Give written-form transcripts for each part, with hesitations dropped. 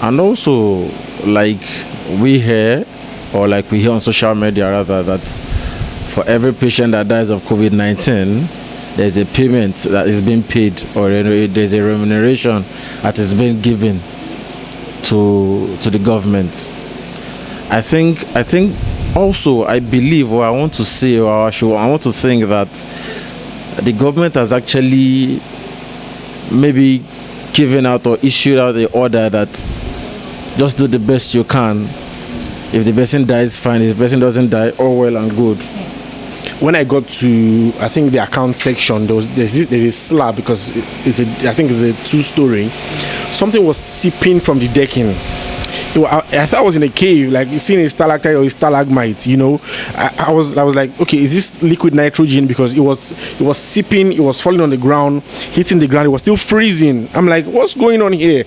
And also, like we hear, or like we hear on social media rather, that for every patient that dies of COVID-19, there's a payment that is being paid, or there's a remuneration that is being given to the government. I think also, I believe, or I want to say, or I want to think that the government has actually maybe given out or issued out the order that just do the best you can. If the person dies, fine. If the person doesn't die, all well and good. When I got to, I think, the account section, there's a slab, because I think it's a 2-story. Something was seeping from the decking. I thought I was in a cave, like seeing a stalactite or a stalagmite. I was like, okay, is this liquid nitrogen? Because it was seeping, it was falling on the ground, hitting the ground. It was still freezing. I'm like, what's going on here?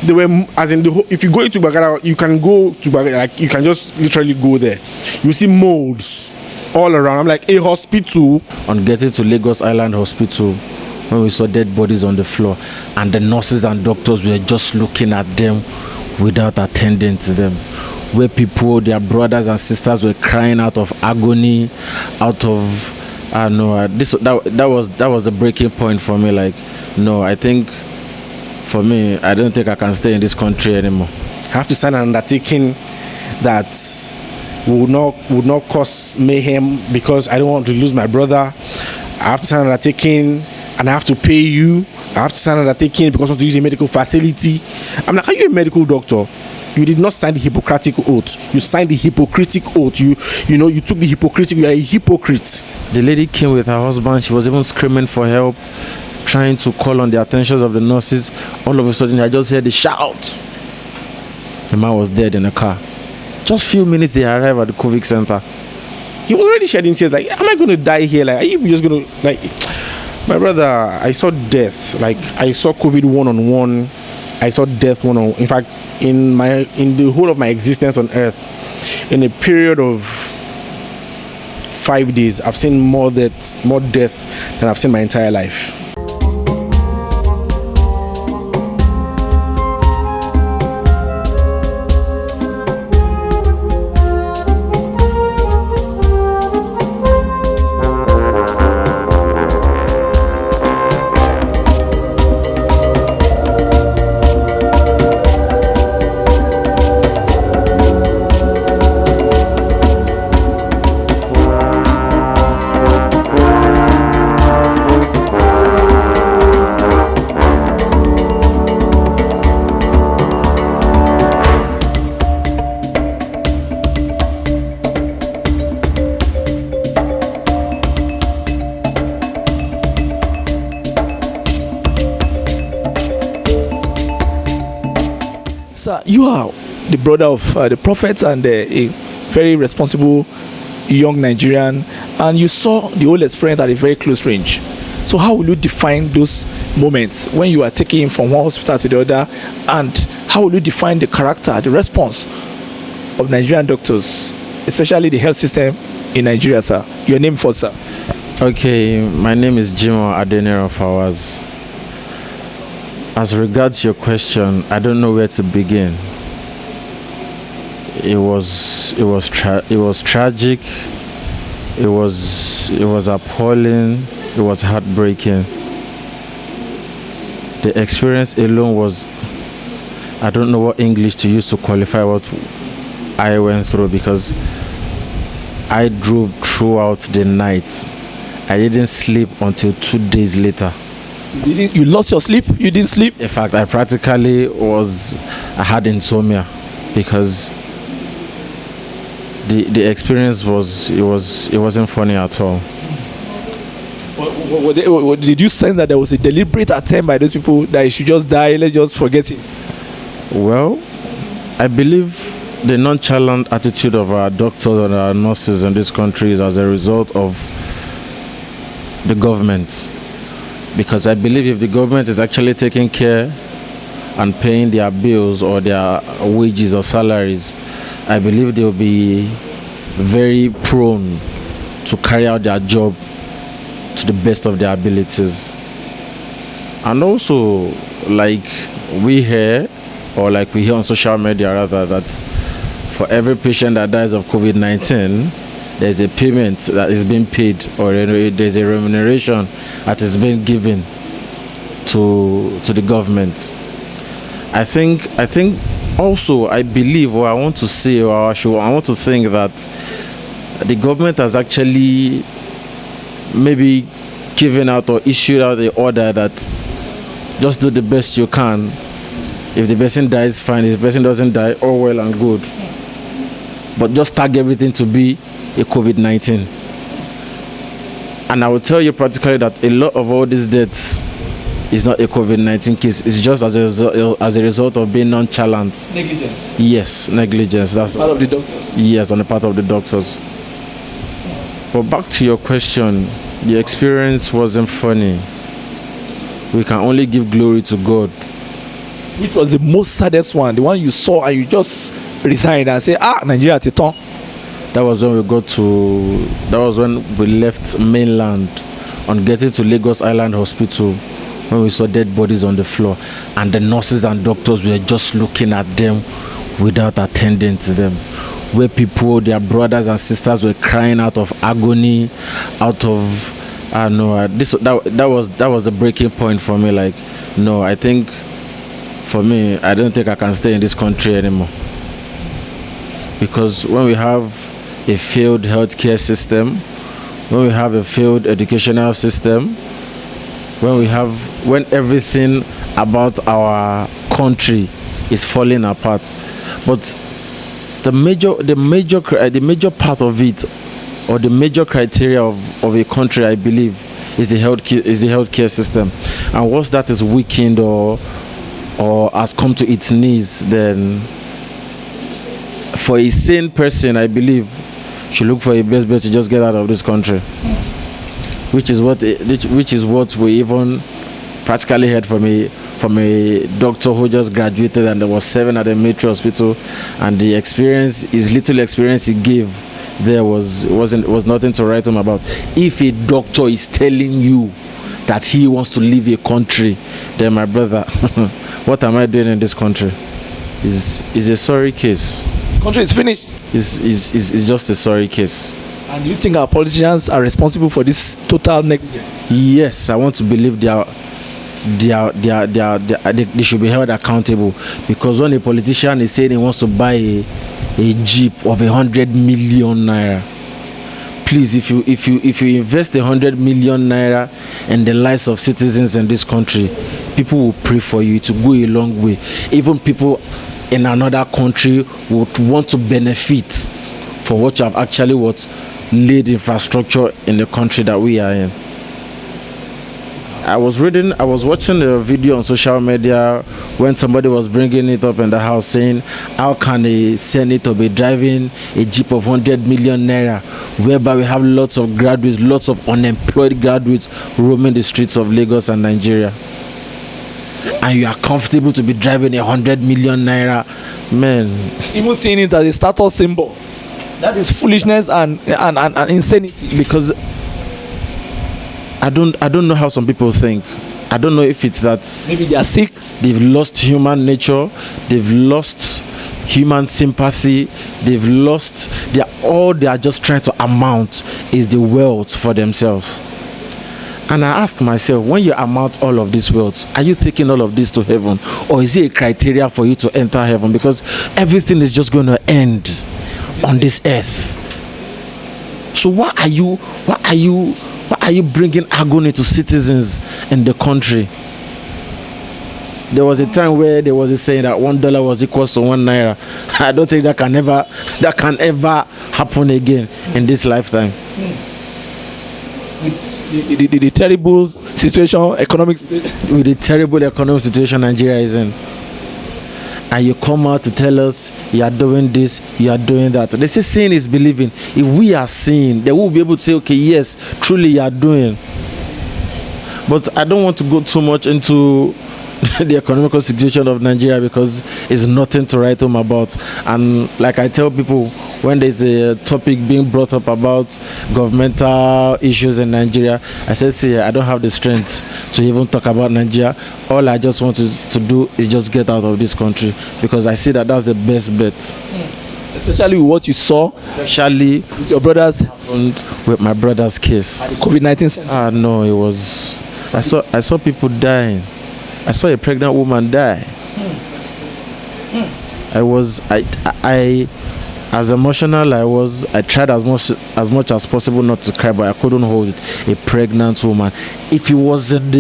They were, as in if you go into Bagara, you can go to Bagara, like you can just literally go there. You see molds all around. I'm like, a hospital. On getting to Lagos Island Hospital, when we saw dead bodies on the floor, and the nurses and doctors were just looking at them without attending to them, where people, their brothers and sisters, were crying out of agony, out of that was the breaking point for me. Like, no, I think for me, I don't think I can stay in this country anymore. I have to sign an undertaking that would not cause mayhem, because I don't want to lose my brother. I have to sign an undertaking, and I have to pay you. I have to sign an undertaking because I want to use a medical facility. I'm like, are you a medical doctor? You did not sign the Hippocratic oath. You signed the Hippocratic oath. You took the Hippocratic. You are a hypocrite. The lady came with her husband. She was even screaming for help, trying to call on the attentions of the nurses. All of a sudden, I just heard the shout. The man was dead in a car. Just few minutes, they arrived at the COVID center. He was already shedding tears. Like, am I going to die here? Like, are you just going to, like... My brother, I saw death. Like, I saw COVID one-on-one. I saw death one-on-one. In fact, in the whole of my existence on earth, in a period of 5 days, I've seen more death than I've seen my entire life. Sir, you are the brother of the prophet and a very responsible young Nigerian, and you saw the whole experience at a very close range. So how will you define those moments when you are taking him from one hospital to the other, and how will you define the character, the response of Nigerian doctors, especially the health system in Nigeria, sir? Your name first, sir. Okay, my name is Jimoh Adenero Fawaz. As regards your question, I don't know where to begin. It was tragic. It was appalling. It was heartbreaking. The experience alone was, I don't know what English to use to qualify what I went through, because I drove throughout the night. I didn't sleep until 2 days later. You lost your sleep? You didn't sleep? In fact, I had insomnia, because the experience it wasn't funny at all. Did you sense that there was a deliberate attempt by those people that you should just die, let's just forget it? Well, I believe the nonchalant attitude of our doctors and our nurses in this country is as a result of the government. Because I believe if the government is actually taking care and paying their bills or their wages or salaries, I believe they will be very prone to carry out their job to the best of their abilities. And also, like we hear, or like we hear on social media rather, that for every patient that dies of COVID-19, there's a payment that is being paid, or there's a remuneration that is being given to the government. I think also, I believe, or I want to say, or I want to think that the government has actually maybe given out or issued out the order that just do the best you can. If the person dies, fine. If the person doesn't die, all well and good. But just tag everything to be a COVID-19. And I will tell you practically that a lot of all these deaths is not a COVID-19 case. It's just as a result of being nonchalant. Negligence. Yes, negligence. That's Part of the doctors. Yes, on the part of the doctors. But back to your question, the experience wasn't funny. We can only give glory to God. Which was the most saddest one? The one you saw and you just resigned and say, Nigeria Titon. That was when we left mainland on getting to Lagos Island Hospital, when we saw dead bodies on the floor and the nurses and doctors were just looking at them without attending to them. Where people, their brothers and sisters, were crying out of agony, out of, I don't know, that was the breaking point for me. Like, no, I think, for me, I don't think I can stay in this country anymore. Because when we have a failed healthcare system, when we have a failed educational system, when everything about our country is falling apart, but the major part of it, or the major criteria of a country, I believe, is the healthcare system. And once that is weakened or has come to its knees, then for a sane person, I believe, should look for a best bet to just get out of this country. Which is what we even practically heard from a doctor who just graduated and was serving at a military hospital, and the little experience he gave there was nothing to write home about. If a doctor is telling you that he wants to leave a country, then my brother, what am I doing in this country? Is a sorry case. Country is finished. It's just a sorry case. And do you think our politicians are responsible for this total negligence? Yes, I want to believe they should be held accountable, because when a politician is saying he wants to buy a jeep of 100 million naira, please, if you invest 100 million naira in the lives of citizens in this country, people will pray for you to go a long way. Even people in another country would want to benefit for what you have actually laid infrastructure in the country that we are in. I was watching a video on social media when somebody was bringing it up in the house, saying, how can a senator be driving a jeep of 100 million naira, whereby we have lots of graduates, lots of unemployed graduates roaming the streets of Lagos and Nigeria, and you are comfortable to be driving 100 million naira? Man, even seeing it as a status symbol, that is foolishness and insanity. Because I don't know how some people think. I don't know if it's that maybe they are sick, they've lost human nature, they've lost human sympathy, all they are just trying to amount is the wealth for themselves. And I ask myself, when you amount all of this wealth, are you taking all of this to heaven, or is it a criteria for you to enter heaven? Because everything is just going to end on this earth. So why are you bringing agony to citizens in the country? There was a time where there was a saying that $1 was equals to 1 naira. I don't think that can ever happen again in this lifetime. With the terrible situation, economic situation. With the terrible economic situation Nigeria is in. And you come out to tell us you are doing this, you are doing that. They say seeing is believing. If we are seeing, they will be able to say, okay, yes, truly you are doing. But I don't want to go too much into the economical situation of Nigeria, because it's nothing to write home about. And like I tell people, when there's a topic being brought up about governmental issues in Nigeria, I said, see, I don't have the strength to even talk about Nigeria. All I just want to do is just get out of this country, because I see that that's the best bet. Especially with what you saw, Especially with your brothers, with my brother's case. the COVID-19 center. No, it was. I saw people dying. I saw a pregnant woman die. I as emotional I was, I tried as much as possible not to cry, but I couldn't hold it. A pregnant woman. If it was in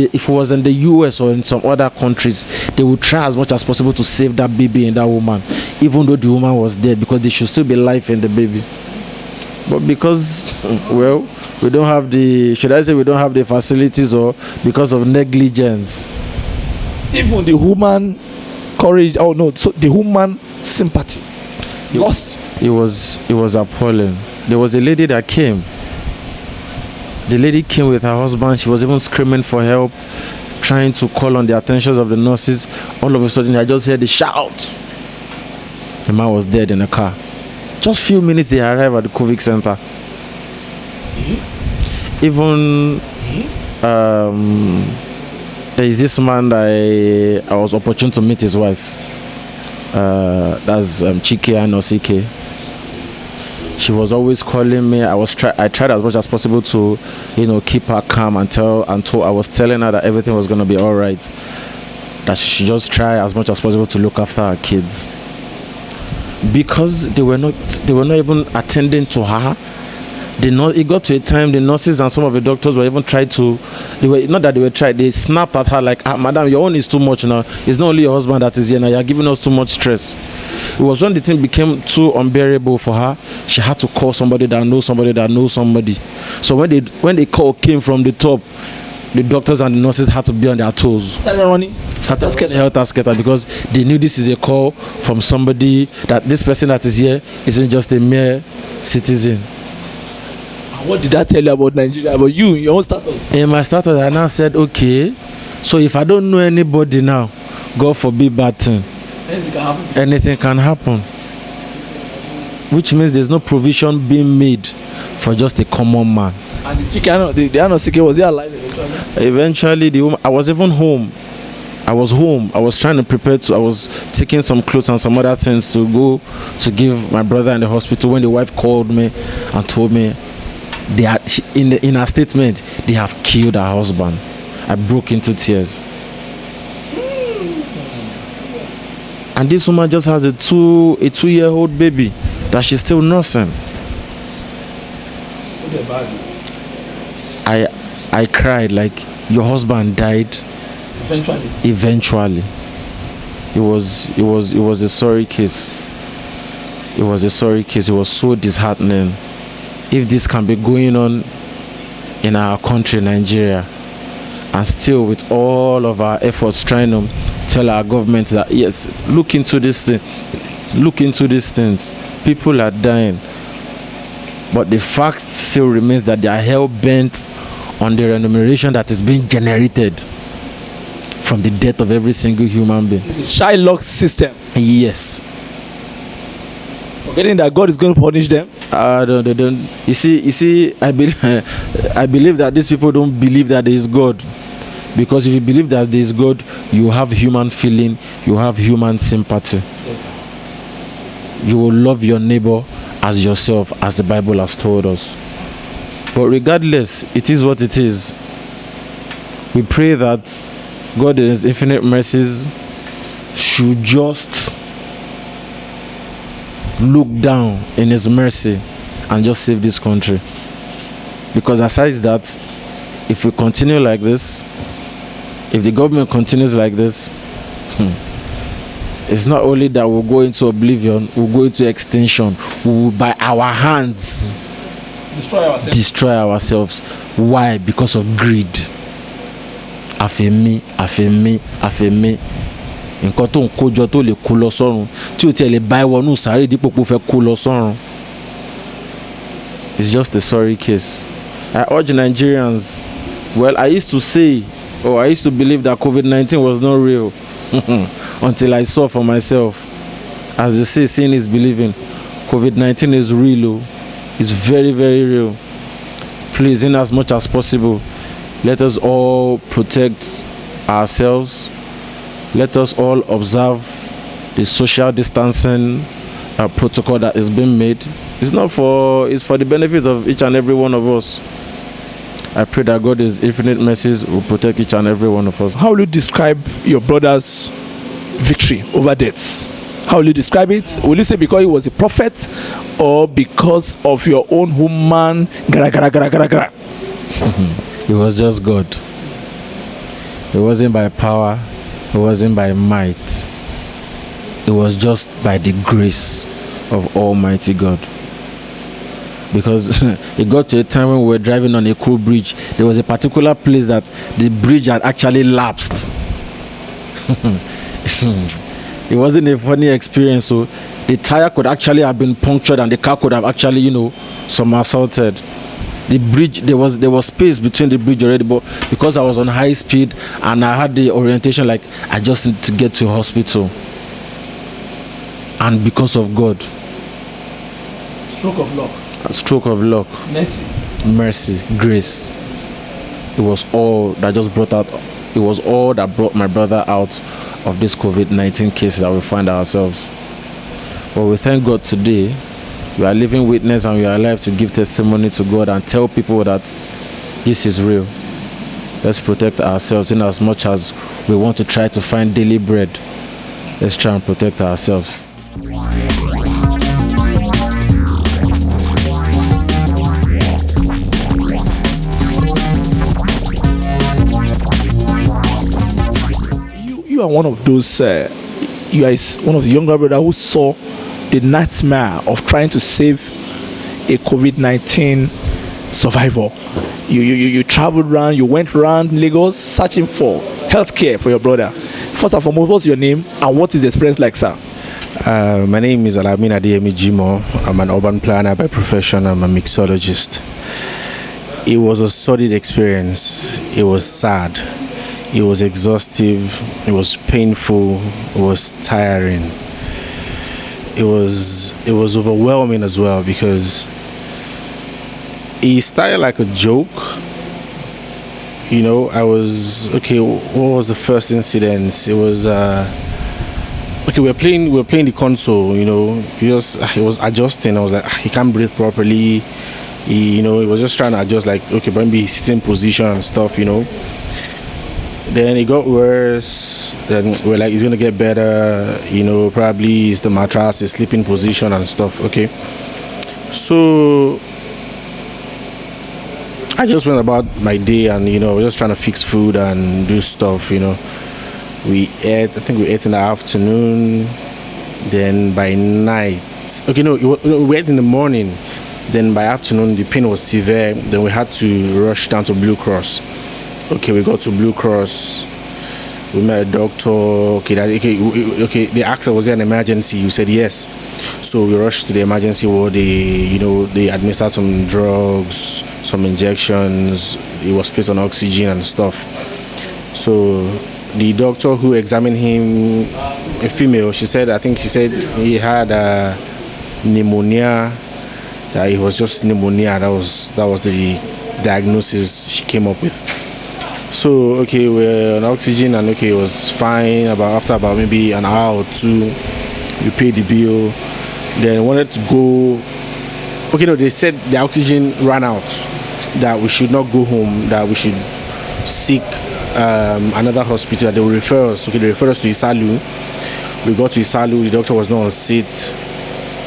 the US or in some other countries, they would try as much as possible to save that baby and that woman, even though the woman was dead, because there should still be life in the baby. But because, well, we don't have the facilities, or because of negligence. Even the human courage, so the human sympathy lost. It was appalling. There was a lady that came. The lady came with her husband. She was even screaming for help, trying to call on the attention of the nurses. All of a sudden, I just heard the shout. The man was dead in a car. Just few minutes, they arrived at the COVID center. Even there is this man that I was opportune to meet his wife. That's Chike and Osike. She was always calling me. I tried as much as possible to, keep her calm until I was telling her that everything was gonna be all right. That she should just try as much as possible to look after her kids. Because they were not even attending to her. It got to a time the nurses and some of the doctors were even they snapped at her like, madam, your own is too much now. It's not only your husband that is here now, you're giving us too much stress. It was when the thing became too unbearable for her, she had to call somebody that knows somebody that knows somebody. So when the call came from the top, the doctors and the nurses had to be on their toes. Started running because they knew this is a call from somebody, that this person that is here isn't just a mere citizen. What did that tell you about Nigeria, about you, your own status? In my status, I now said, okay, so if I don't know anybody now, God forbid bad thing, anything can happen. Which means there's no provision being made for just a common man. And the Anosike, was he alive eventually? Eventually, I was even home. I was home. I was trying to prepare I was taking some clothes and some other things to go to give my brother in the hospital, when the wife called me and told me in her statement, they have killed her husband. I broke into tears. And this woman just has a 2-year-old baby that she's still nursing. I cried like, your husband died. Eventually. It was a sorry case. It was a sorry case. It was so disheartening. If this can be going on in our country, Nigeria, and still with all of our efforts trying to tell our government that, yes, look into this thing, look into these things, people are dying, but the fact still remains that they are hell-bent on the remuneration that is being generated from the death of every single human being. It's a Shylock system. Yes. Forgetting that God is going to punish them. They don't. You see, I believe that these people don't believe that there is God. Because if you believe that there is God, you have human feeling, you have human sympathy. You will love your neighbor as yourself, as the Bible has told us. But regardless, it is what it is. We pray that God in His infinite mercies should just look down in His mercy and just save this country. Because aside that, if we continue like this, if the government continues like this, it's not only that we'll go into oblivion, we'll go into extinction. We will by our hands destroy ourselves. Why? Because of greed. Àfẹ̀mí. Nǹkan tó ń kójọ tó lè kó lọ sọ́run, tí ó tiẹ̀ lè bá ìwọ̀nù sáré dípò pé ó fẹ́ kó lọ sọ́run. It's just a sorry case. I urge Nigerians. Well, I used to believe that COVID-19 was not real until I saw for myself. As they say, seeing is believing. COVID-19 is real. It's very, very real. Please, in as much as possible, let us all protect ourselves. Let us all observe the social distancing protocol that is being made. It's for the benefit of each and every one of us. I pray that God is infinite mercies will protect each and every one of us. How will you describe your brother's victory over death? How will you describe it? Will you say because he was a prophet, or because of your own human gara? It was just God. It wasn't by power. It wasn't by might. It was just by the grace of Almighty God. Because it got to a time when we were driving on a cool bridge. There was a particular place that the bridge had actually lapsed. It wasn't a funny experience. So the tire could actually have been punctured and the car could have actually, somersaulted. The bridge, there was space between the bridge already, but because I was on high speed and I had the orientation like I just need to get to hospital. And because of God. Stroke of luck. Stroke of luck. Mercy, grace. It was all that brought my brother out of this COVID-19 case that we find ourselves. But we thank God today. We are living witness and we are alive to give testimony to God and tell people that this is real. Let's protect ourselves in as much as we want to try to find daily bread. Let's try and protect ourselves. You are one of those, you are one of the younger brothers who saw the nightmare of trying to save a COVID-19 survivor. You traveled around, you went around Lagos searching for healthcare for your brother. First and foremost, what's your name and what is the experience like, sir? My name is Al-Amin Jimoh. I'm an urban planner by profession. I'm a mixologist. It was a solid experience. It was sad. It was exhaustive. It was painful. It was tiring. It was overwhelming as well because it started like a joke. I was okay. What was the first incident? It was okay. We were playing the console. It was adjusting. I was like, he can't breathe properly. He was just trying to adjust. Like, okay, maybe sitting position and stuff. Then it got worse. Then we're like, it's gonna get better. Probably it's the mattress, his sleeping position and stuff. Okay, so I just went about my day and we're just trying to fix food and do stuff. We ate. I think we ate in the afternoon. Then by night, okay, no, we ate in the morning. Then by afternoon, the pain was severe. Then we had to rush down to Blue Cross. Okay, we got to Blue Cross. We met a doctor. Okay, they asked us, was there an emergency? We said yes. So we rushed to the emergency ward. They administered some drugs, some injections. He was placed on oxygen and stuff. So the doctor who examined him, a female, she said he had pneumonia. That it was just pneumonia. That was the diagnosis she came up with. So okay, we're on oxygen and okay, it was fine. After about maybe an hour or two, we paid the bill. Then wanted to go. Okay, no, they said the oxygen ran out. That we should not go home. That we should seek another hospital. That they will refer us. Okay, they referred us to Isalu. We got to Isalu. The doctor was not on seat.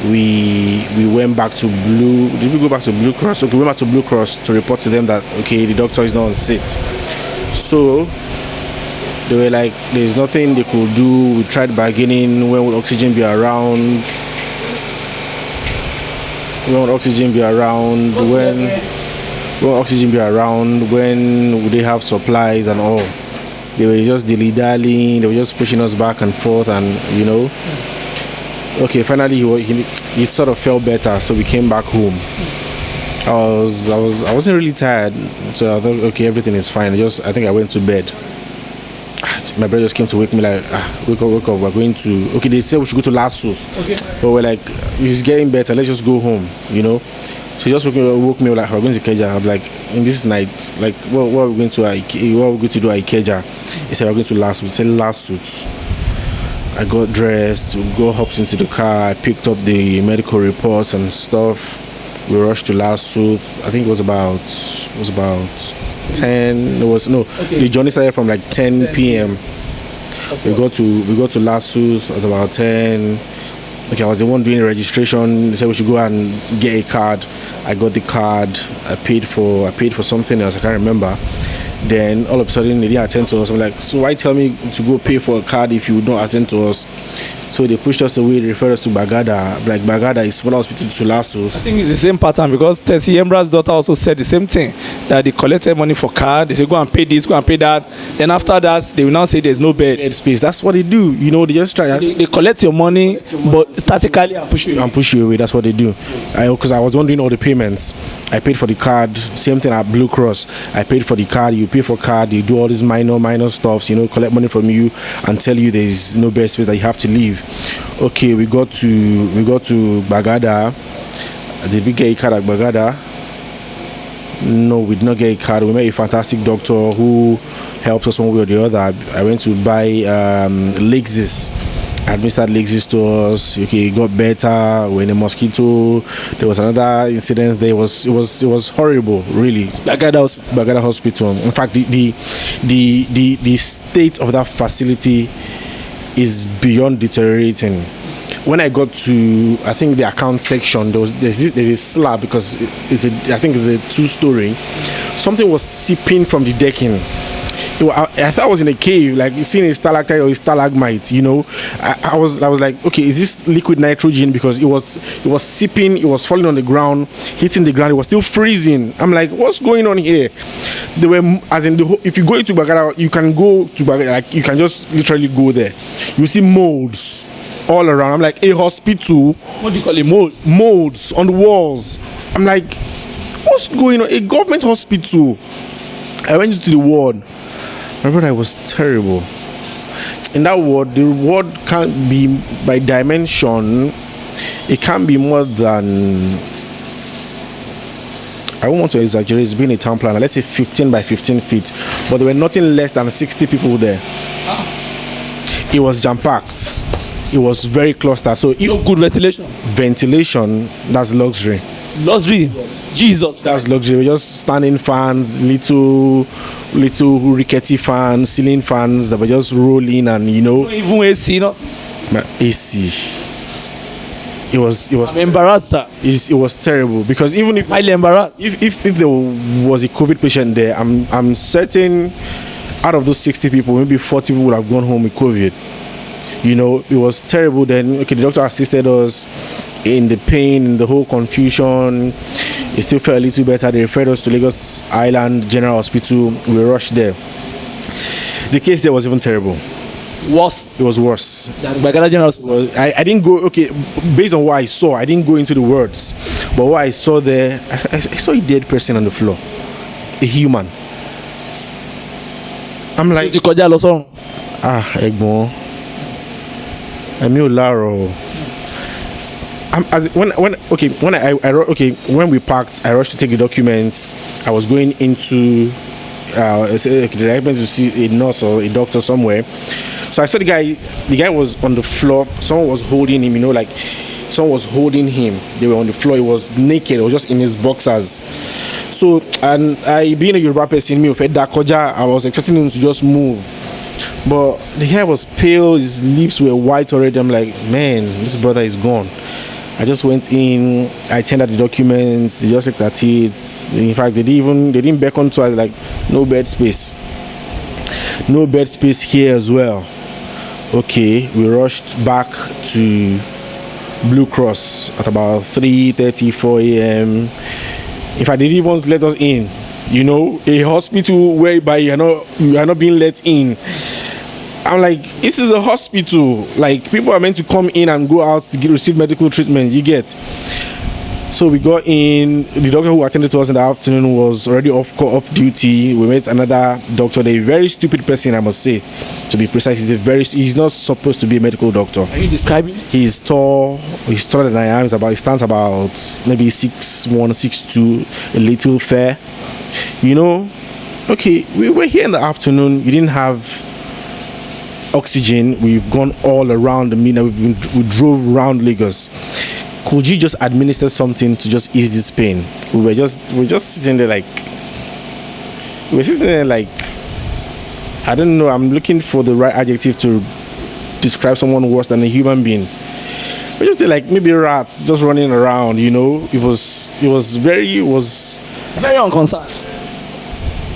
We went back to Blue. Did we go back to Blue Cross? Okay, we went back to Blue Cross to report to them that okay, the doctor is not on seat. So they were like, there's nothing they could do. We tried bargaining. When would oxygen be around? When would oxygen be around? When will oxygen be around? When would they have supplies and all? They were just dilly-dallying. They were just pushing us back and forth, and okay, finally he sort of felt better, so we came back home. I wasn't really tired, so I thought okay, everything is fine. I think I went to bed. my brother just came to wake me like, wake up, we're going to, okay, they said we should go to Lasso. Okay. But we're like, it's getting better, let's just go home, So he just woke me like, we're going to Ikeja. I'm like, in this night, like, what are we going to do at Ikeja? He said, we're going to Lasso. He said, Lasso. I got dressed, hopped into the car, I picked up the medical reports and stuff. We rushed to Lasso. I think it was about 10. The journey started from like 10 p.m. Okay. We got to Lasso at about 10. Okay, I was the one doing the registration. They said we should go and get a card. I got the card. I paid for something else. I can't remember. Then all of a sudden they didn't attend to us. I'm like, so why tell me to go pay for a card if you don't attend to us? So they pushed us away. They referred us to Bagada. Like Bagada is smaller hospital to Lasso. I think it's the same pattern because Tessie Embra's daughter also said the same thing, that they collected money for card. They said go and pay this, go and pay that. Then after that, they will now say there's no bed space. That's what they do. They just try. They collect your money, but statically and push you away. That's what they do. Because I was doing all the payments. I paid for the card. Same thing at Blue Cross. I paid for the card. You pay for card. You do all these minor stuffs. Collect money from you and tell you there is no bed space that you have to leave. Okay, we got to Bagada. Did we get a card at Bagada? No, we did not get a card. We met a fantastic doctor who helped us one way or the other. I went to buy Lexus. I administered Lexus to us. Okay, it got better. We're in a mosquito. There was another incident there. It was horrible, really. Bagada Hospital. In fact, the state of that facility is beyond deteriorating. When I got to, I think, the account section, there's a slab because I think it's a 2-story. Something was seeping from the decking. I thought I was in a cave, like seeing a stalactite or a stalagmite. I was like, okay, is this liquid nitrogen? Because it was seeping, it was falling on the ground, hitting the ground. It was still freezing. I'm like, what's going on here? They were, as in if you go into Bagada, you can go to Bagada, like you can just literally go there. You see molds all around. I'm like, a hospital. What do you call it? Molds? Molds on the walls. I'm like, what's going on? A government hospital. I went into the ward. My brother, it was terrible. In that ward, the ward can't be, by dimension, it can't be more than, I don't want to exaggerate, it's been a town planner, let's say 15 by 15 feet, but there were nothing less than 60 people there. It was jam-packed. It was very clustered. So no good ventilation. Ventilation, that's luxury. Luxury? Yes. Jesus. That's luxury. Just standing fans, little rickety fans, ceiling fans that were just rolling, and even AC, not AC. It was. I'm embarrassed, sir. It was terrible because even if highly embarrassed. If there was a COVID patient there, I'm certain out of those 60 people, maybe 40 people would have gone home with COVID. It was terrible. Then the doctor assisted us in the pain, in the whole confusion. It still felt a little better. They referred us to Lagos Island General Hospital. We rushed there. The case there was even terrible. Worse. It was worse. Bagada General Hospital. I didn't go. Okay, based on what I saw, I didn't go into the words. But what I saw there, I saw a dead person on the floor, a human. I'm like, Egbon. When we packed, I rushed to take the documents. I was going into to see a nurse or a doctor somewhere. So I saw the guy. The guy was on the floor. Someone was holding him. Someone was holding him. They were on the floor. He was naked. He was just in his boxers. So, and I, being a Yoruba person, I was expecting him to just move. But the guy was pale, his lips were white already. I'm like, man, this brother is gone. I just went in, I tendered the documents, they just looked at it. In fact, they didn't beckon to us, like, no bed space. No bed space here as well. Okay, we rushed back to Blue Cross at about 3:30, 4 a.m. In fact, they didn't want to let us in. A hospital whereby you are not being let in. I'm like, this is a hospital. Like, people are meant to come in and go out to receive medical treatment. You get. So we got in. The doctor who attended to us in the afternoon was already off duty. We met another doctor, a very stupid person, I must say, to be precise. He's not supposed to be a medical doctor. Are you describing? He's tall. He's taller than I am. He stands about maybe 6'1", 6'2", a little fair. You know, okay, we were here in the afternoon. You didn't have oxygen. We've gone all around the Mina. We drove around Lagos. Could you just administer something to just ease this pain? We're just sitting there like, I don't know. I'm looking for the right adjective to describe someone worse than a human being. We're just there like maybe rats just running around. You know, it was very unconcerned.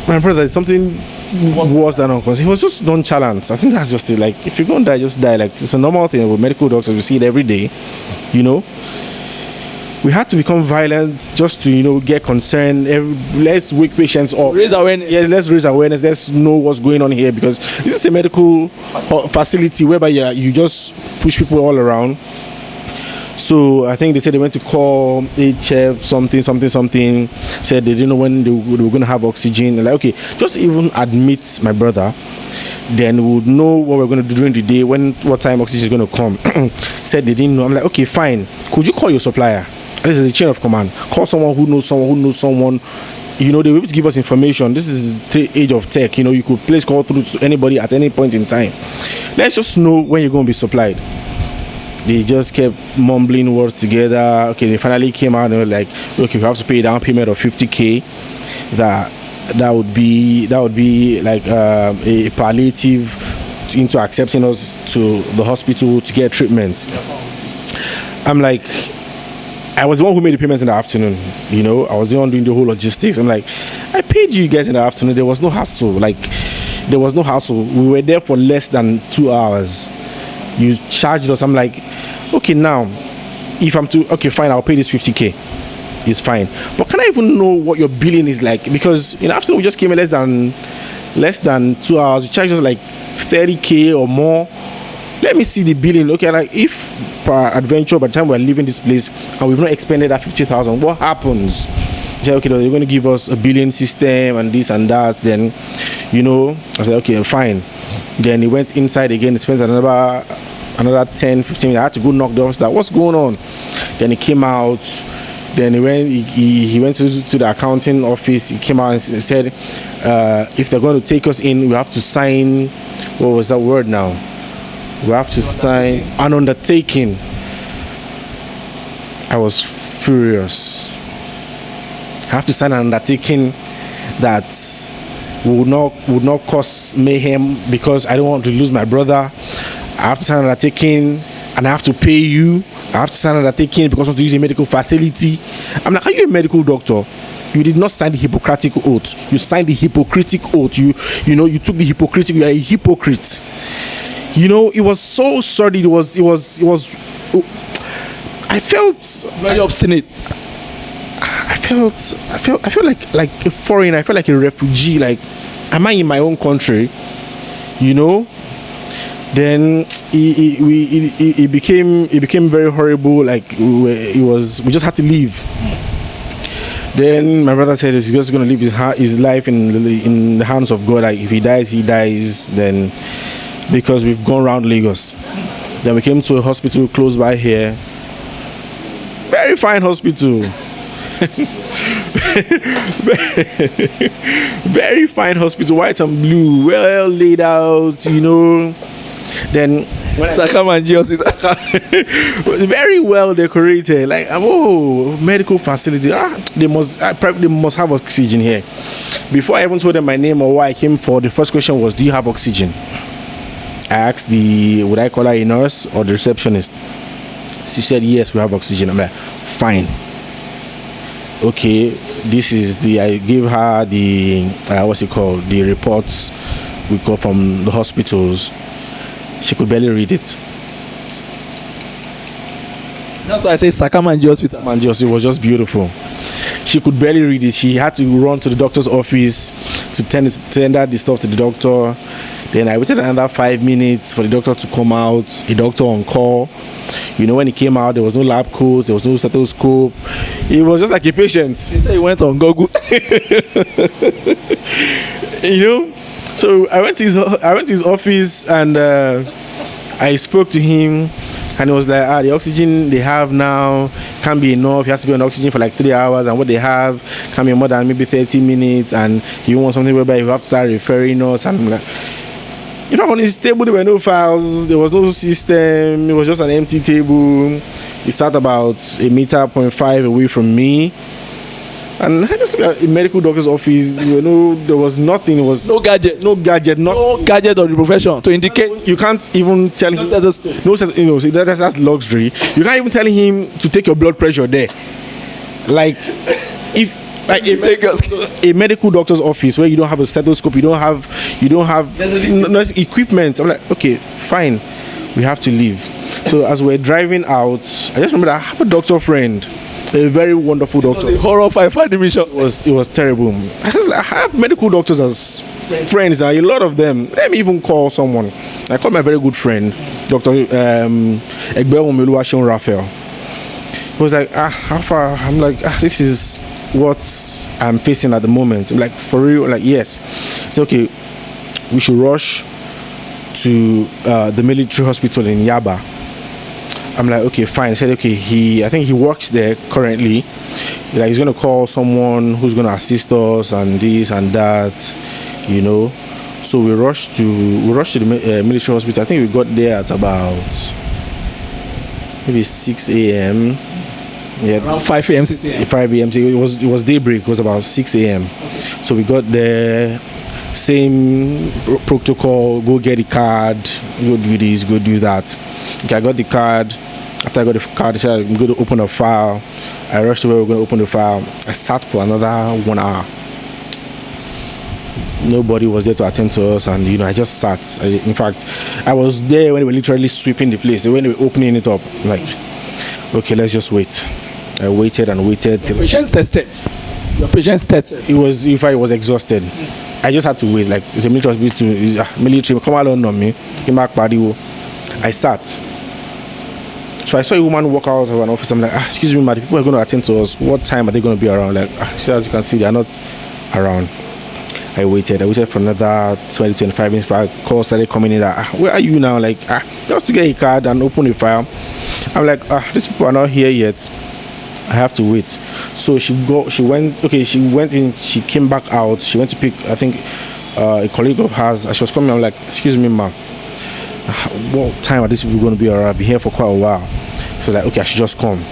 My brother, something worse than unconcerned. He was just nonchalant. I think that's just it. Like, if you're gonna die, just die. Like, it's a normal thing with medical doctors. We see it every day. You know, we had to become violent just to, you know, get concerned. Let's wake patients up. Raise awareness. Yeah, let's raise awareness. Let's know what's going on here, because this is a medical facility whereby you just push people all around. So I think they said they went to call HF something. Said they didn't know when they were going to have oxygen. Like, okay, just even admit my brother. Then we would know what we're going to do during the day, what time oxygen is going to come. Said they didn't know. I'm like, okay, fine. Could you call your supplier? This is a chain of command. Call someone who knows someone. You know, they will be able to give us information. This is the age of tech. You know, you could place call through to anybody at any point in time. Let's just know when you're going to be supplied. They just kept mumbling words together. Okay, they finally came out and they were like, okay, we have to pay a down payment of 50K. That would be like a palliative into accepting us to the hospital to get treatment. I'm like, I was the one who made the payments in the afternoon. You know, I was the one doing the whole logistics. I'm like, I paid you guys in the afternoon. There was no hassle. We were there for less than 2 hours. You charged us. I'm like, okay, now, if I'm to, okay, fine, I'll pay this 50K. It's fine. But can I even know what your billing is like? Because in the afternoon, we just came in less than 2 hours. You charged us like 30K or more. Let me see the billing. Okay, like if per adventure, by the time we're leaving this place and we've not expended that 50,000, what happens? They said, okay, they're going to give us a billing system and this and that. Then, you know, I said, okay, fine. Then he went inside again. He spent another 10, 15 minutes. I had to go knock the office. What's going on? Then he came out. Then he went to the accounting office. He came out and said, if they're going to take us in, we have to sign. What was that word now? We have to sign an undertaking. I was furious. I have to sign an undertaking that would not cause mayhem, because I don't want to lose my brother. I have to sign an undertaking and I have to pay you. I have to sign an undertaking because I want to use a medical facility. I'm like, are you a medical doctor? You did not sign the Hippocratic oath. You signed the Hippocratic oath. You took the Hippocratic. You are a hypocrite. You know, it was so sordid. It was. I felt very obstinate. I felt like a foreigner. I felt like a refugee. Like, am I in my own country? You know. Then it became very horrible. Like, we just had to leave. Then my brother said he's just going to live his life in the hands of God. Like, if he dies, he dies. Then, because we've gone around Lagos. Then we came to a hospital close by here. Very fine hospital. Very fine hospital, white and blue, well laid out, you know. Then Sakamanji hospital. Very well decorated, like, medical facility. They must have oxygen here. Before I even told them my name or why I came for, the first question was, do you have oxygen? I asked would I call her a nurse or the receptionist? She said, yes, we have oxygen. I'm like, fine. Okay, I gave her the the reports we got from the hospitals. She could barely read it. That's why I say Sakamanji hospital. It was just beautiful. She could barely read it. She had to run to the doctor's office to tender the stuff to the doctor. Then I waited another 5 minutes for the doctor to come out, a doctor on call. You know, when he came out, there was no lab coat, there was no stethoscope. He was just like a patient. He said he went on Google. You know, so I went to his office and I spoke to him, and he was like, the oxygen they have now can't be enough. He has to be on oxygen for like 3 hours, and what they have can be more than maybe 30 minutes, and you want something whereby you have to start referring us. And I'm like, if I'm on his table, there were no files, there was no system, it was just an empty table. He sat about 1.5 meters away from me. And I just looked at a medical doctor's office. There was nothing. It was no gadget, no gadget of the profession to indicate. You can't even tell him. That's luxury. You can't even tell him to take your blood pressure there. Like, if like a medical doctor's office where you don't have a stethoscope, you don't have equipment. I'm like, okay, fine, we have to leave. So as we're driving out, I just remember that I have a doctor friend. A very wonderful doctor. The horrifying mission. It was terrible. I have medical doctors as friends, and a lot of them. Let me even call someone. I called my very good friend, Dr. Egbewumeluwaseun Raphael. He was like, how far? I'm like, this is what I'm facing at the moment. I'm like, for real? Like, yes. It's okay. We should rush to the military hospital in Yaba. I'm like, okay, fine. I said, okay, I think he works there currently. Like, he's gonna call someone who's gonna assist us and this and that, you know. So we rushed to the military hospital. I think we got there at about maybe 6 a.m. Yeah, around 5 a.m. 6 a.m. 5 a.m. So it was daybreak. It was about 6 a.m. Okay. So we got there. Same protocol. Go get the card. Go do this. Go do that. Okay, I got the card. After I got the card, I said I'm going to open a file. I rushed to where we were going to open the file. I sat for another 1 hour. Nobody was there to attend to us, and I just sat. In fact, I was there when they were literally sweeping the place. When they were opening it up, like, okay, let's just wait. I waited and waited till patients tested. Your patients tested. It was exhausted. I just had to wait. Like, it's a military hospital. Military, come along on me. I sat. So I saw a woman walk out of an office. I'm like, excuse me, the people are going to attend to us. What time are they going to be around? Like, as you can see, they are not around. I waited for another 20-25 minutes. Calls started coming in. Where are you now? Like, just to get a card and open a file. I'm like, these people are not here yet. I have to wait. So she went in, she came back out. She went to pick, I think, a colleague of hers. As she was coming, I'm like, excuse me, ma'am, what time are these people going to be around? I've been here for quite a while. She was like, okay, I should just come.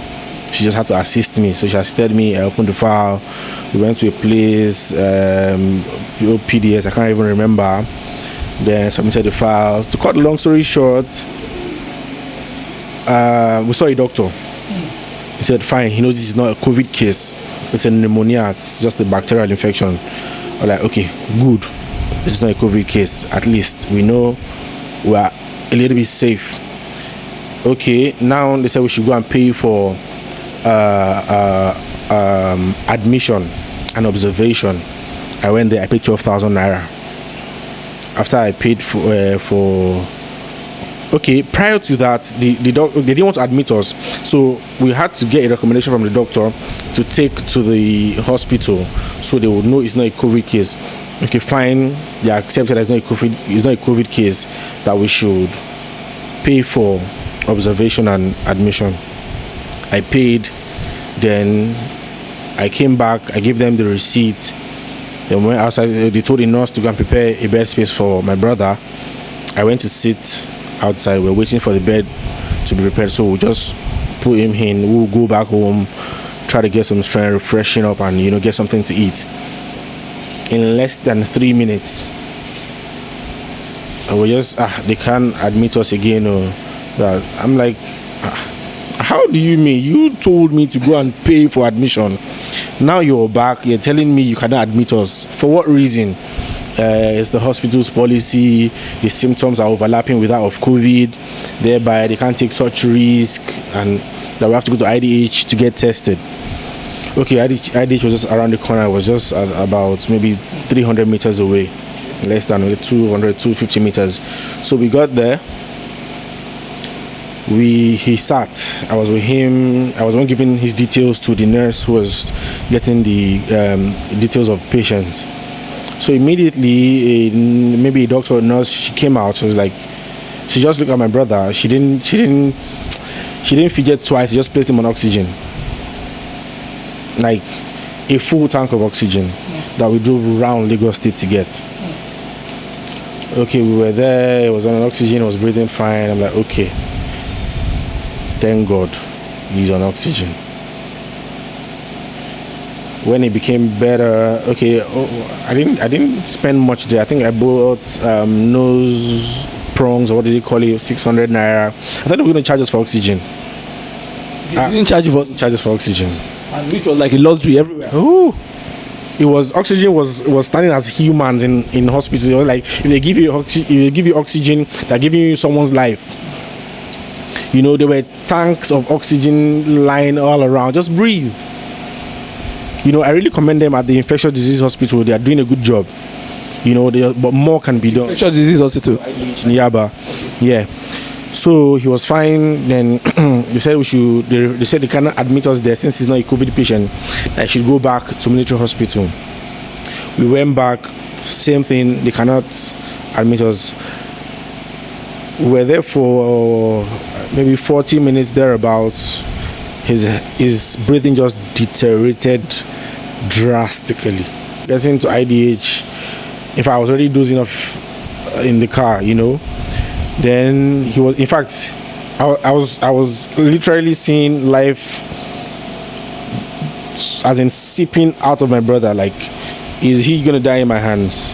She just had to assist me. So she assisted me. I opened the file. We went to a place, PDS, I can't even remember. Then submitted the file. To cut the long story short, we saw a doctor. He said, fine, he knows this is not a COVID case. It's a pneumonia. It's just a bacterial infection. I'm like, okay, good. This is not a COVID case. At least we know we are a little bit safe. Okay, now they said we should go and pay for admission and observation. I went there. I paid 12,000 naira. After I paid for okay, prior to that, they didn't want to admit us, so we had to get a recommendation from the doctor to take to the hospital, so they would know it's not a COVID case. Okay, fine, they accepted that it's not a COVID case, that we should pay for observation and admission. I paid, then I came back, I gave them the receipt. Then went outside, they told the nurse to go and prepare a bed space for my brother. I went to sit outside. We're waiting for the bed to be prepared, so we'll just put him in. We'll go back home, try to get some strength, refreshing up, and get something to eat. In less than 3 minutes, we just they can't admit us again. I'm like, how do you mean? You told me to go and pay for admission. Now you're back. You're telling me you cannot admit us. For what reason? It's the hospital's policy. The symptoms are overlapping with that of COVID. Thereby, they can't take such risk, and that we have to go to IDH to get tested. Okay, IDH was just around the corner. It was just about maybe 300 meters away. less than 200, 250 meters. So we got there. He sat. I was with him. I was one giving his details to the nurse who was getting the details of patients. So immediately, maybe a doctor or nurse, she came out. She was like, she just looked at my brother. She didn't fidget twice. She just placed him on oxygen, like a full tank of oxygen that we drove around Lagos State to get. Okay, we were there. It was on oxygen. It was breathing fine. I'm like, okay. Thank God, he's on oxygen. When it became better, okay, I didn't spend much there. I think I bought nose prongs, or what did they call it, 600 naira. I thought they were going to charge us for oxygen. They didn't charge you for oxygen, and which was like a luxury everywhere. Oh, it was oxygen was standing as humans in hospitals. It was like if they give you oxygen, they're giving you someone's life. You know, there were tanks of oxygen lying all around. Just breathe. You know, I really commend them at the Infectious Disease Hospital. They are doing a good job. You know, but more can be done. Infectious Disease Hospital in Yaba. Yeah. So he was fine. Then they said they said they cannot admit us there since he's not a COVID patient. I should go back to military hospital. We went back. Same thing. They cannot admit us. We were there for maybe 40 minutes thereabouts. His breathing just deteriorated drastically. Getting to IDH, if I was already dozing off in the car, you know, then he was. In fact, I was literally seeing life as in seeping out of my brother. Like, is he gonna die in my hands?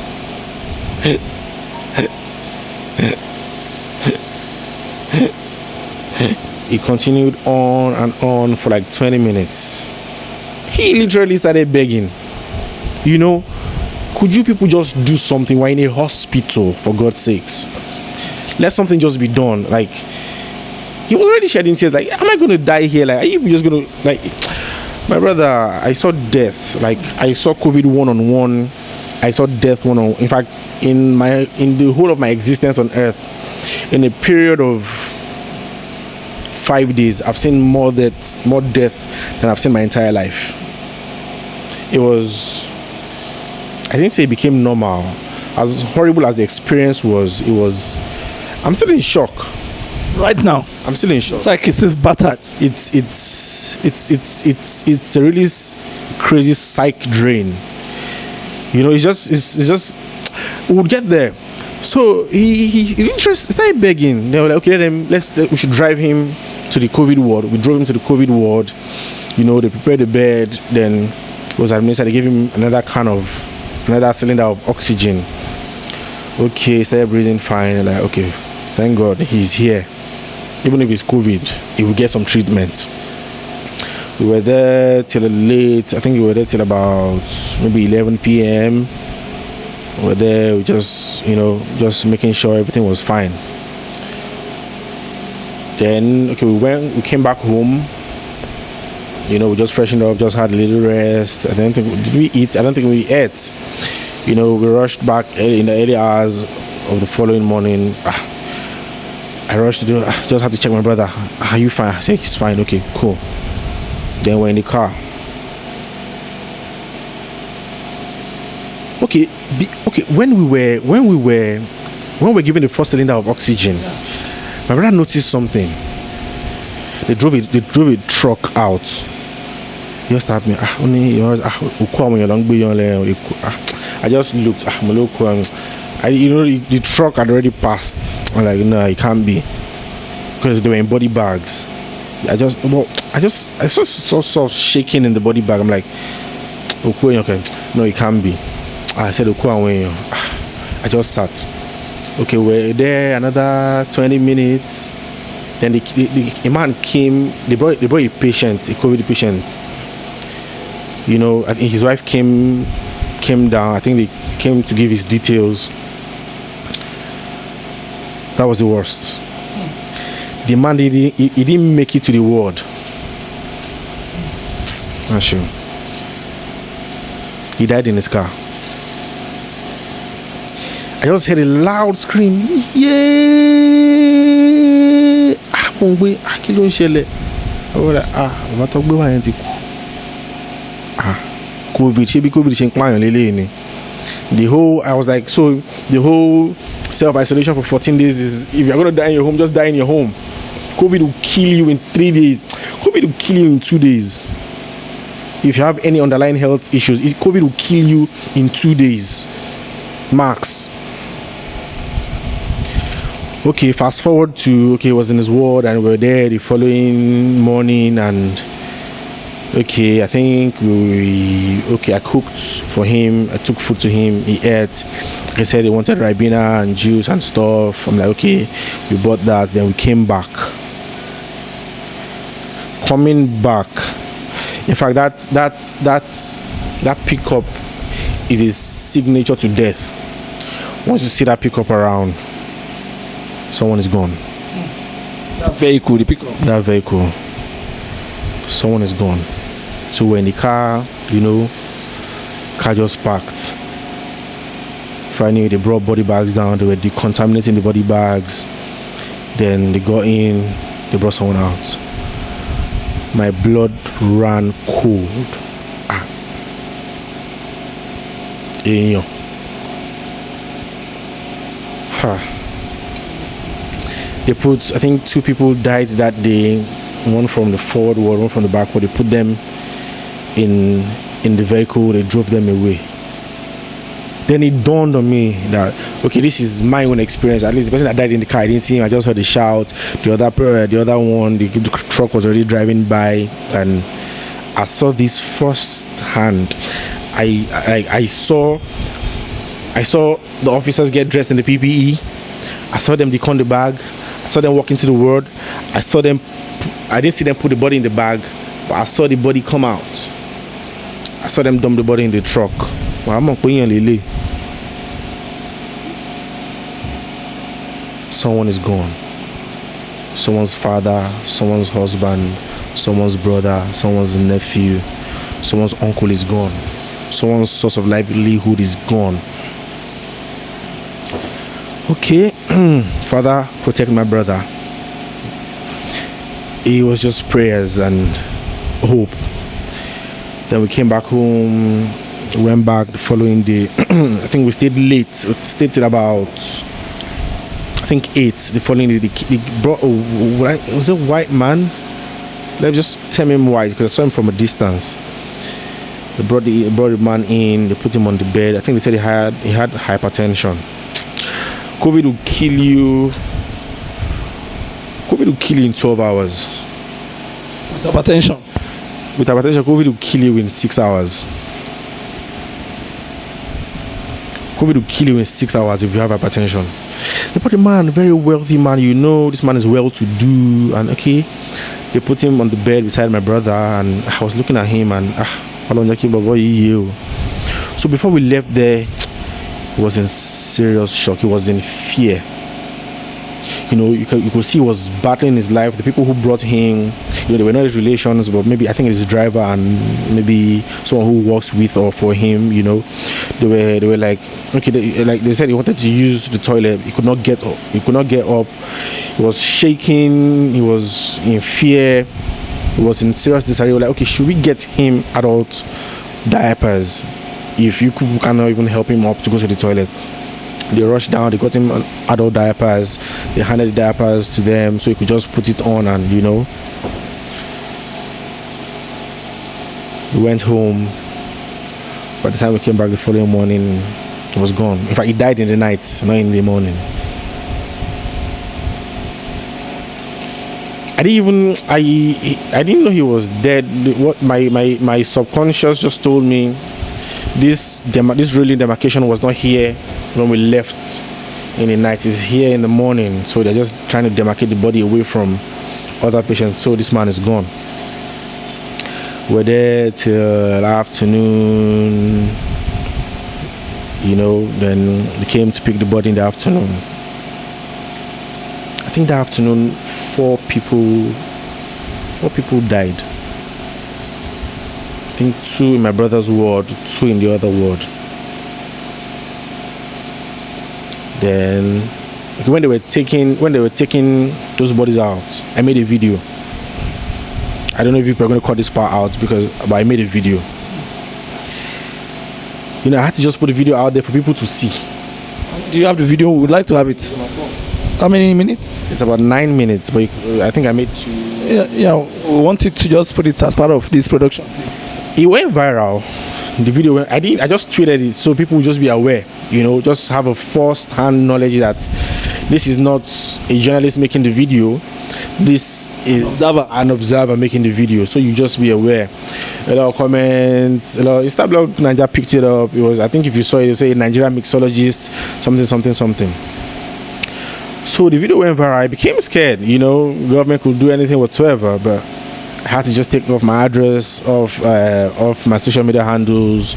He continued on and on for like 20 minutes. He literally started begging, you know, could you people just do something? We're in a hospital, for God's sakes. Let something just be done. Like, he was already shedding tears. Like, am I going to die here? Like, are you just going to, like, my brother, I saw death. Like, I saw COVID one-on-one. I saw death one-on-one. In fact, in the whole of my existence on earth, in a period of 5 days, I've seen more death than I've seen my entire life. It was, I didn't say it became normal. As horrible as the experience was, I'm still in shock. Right now, I'm still in shock. It's like it's still battered. It's a really crazy psych drain. You know, it's just we'll get there. So he started begging. They were like, okay, then we should drive him to the COVID ward. We drove him to the COVID ward. You know, they prepared the bed. Then it was administered. They gave him another cylinder of oxygen. Okay, he started breathing fine. They're like, okay, thank God he's here. Even if it's COVID, he will get some treatment. We were there till late. I think we were there till about maybe 11 p.m. We were there, we just making sure everything was fine. Then, okay, we came back home. You know, we just freshened up, just had a little rest. Did we eat? I don't think we ate. You know, we rushed back in the early hours of the following morning. I rushed to just had to check my brother. Are you fine? I said, he's fine. Okay, cool. Then we're in the car. Okay, when we were given the first cylinder of oxygen, my brother noticed something. They drove a truck out. He just tapped me. I just looked. The truck had already passed. I'm like, no, it can't be, because they were in body bags. I saw sort of shaking in the body bag. I'm like, okay, no, it can't be. I said, I just sat. Okay, we're there another 20 minutes. Then a man came. They brought a patient, a COVID patient. You know, I think his wife came down. I think they came to give his details. That was the worst. The man he didn't make it to the ward. Not sure. He died in his car. I just heard a loud scream. Yeah. Mo gbé kí ló ń ṣẹlẹ̀. I was like, bàbá tó gbé wá yẹn ti kú. COVID, ṣé bí COVID ṣe ń pààyàn lélẹ́yìn ni. I was like, so the whole self-isolation for 14 days is, if you're going to die in your home, just die in your home. COVID will kill you in 3 days. COVID will kill you in 2 days. If you have any underlying health issues, COVID will kill you in 2 days. Max. Okay, fast forward to, he was in his ward and we were there the following morning and I think I cooked for him. I took food to him. He ate. He said he wanted Ribena and juice and stuff. I'm like, okay, we bought that. Then we came back. Coming back. In fact, that pickup is his signature to death. Once you see that pickup around, someone is gone. That vehicle, the pickup. That vehicle. Someone is gone. So we're in the car, car just parked. Finally, they brought body bags down. They were decontaminating the body bags. Then they got in. They brought someone out. My blood ran cold. They put, I think 2 people died that day. One from the forward ward, one from the back ward. They put them in the vehicle. They drove them away. Then it dawned on me that this is my own experience. At least the person that died in the car, I didn't see him. I just heard the shout. The other one, the truck was already driving by, and I saw this firsthand. I saw the officers get dressed in the PPE. I saw them decon the bag. I saw them walk into the ward. I didn't see them put the body in the bag, but I saw the body come out. I saw them dump the body in the truck. Someone is gone. Someone's father, someone's husband, someone's brother, someone's nephew, someone's uncle is gone. Someone's source of livelihood is gone. Okay, Father, protect my brother. It was just prayers and hope. Then we came back home, went back the following day. I think we stayed late. We stayed till about, 8 the following day. They brought was a white man? Let me just tell him white because I saw him from a distance. They brought the man in. They put him on the bed. I think they said he had hypertension. COVID will kill you. COVID will kill you in 12 hours. With hypertension, COVID will kill you in 6 hours. COVID will kill you in 6 hours if you have hypertension. They put a man, very wealthy man, this man is well to do, and they put him on the bed beside my brother, and I was looking at him and so before we left there, he was in serious shock. He was in fear. You could see he was battling his life. The people who brought him, they were not his relations, but maybe I think it's his driver and maybe someone who works with or for him. They were like, they said he wanted to use the toilet. He could not get up. He was shaking. He was in fear. He was in serious disarray. Like, should we get him adult diapers? If you cannot even help him up to go to the toilet. They rushed down, they got him adult diapers, they handed the diapers to them so he could just put it on, and we went home. By the time we came back the following morning, he was gone. In fact, he died in the night, not in the morning. I didn't know he was dead. What my subconscious just told me, this railing demarcation was not here when we left in the night. It's here in the morning, so they're just trying to demarcate the body away from other patients. So this man is gone. We're there till afternoon. Then they came to pick the body in the afternoon. I think that afternoon 4 people died. I think 2 in my brother's ward, 2 in the other ward. Then when they were taking those bodies out, I made a video. I don't know if people are going to cut this part out but I made a video. I had to just put the video out there for people to see. Do you have the video? We would like to have it. How many minutes? It's about 9 minutes, but I think I made 2. Yeah. We wanted to just put it as part of this production, please. It went viral. The video I just tweeted it so people would just be aware. Just have a first-hand knowledge that this is not a journalist making the video. This is an observer making the video, so you just be aware. A lot of comments, Instablog Nigeria picked it up. It was, I think if you saw it, you say Nigerian mixologist, something. So the video went viral. I became scared. Government could do anything whatsoever, but I had to just take off my address off my social media handles.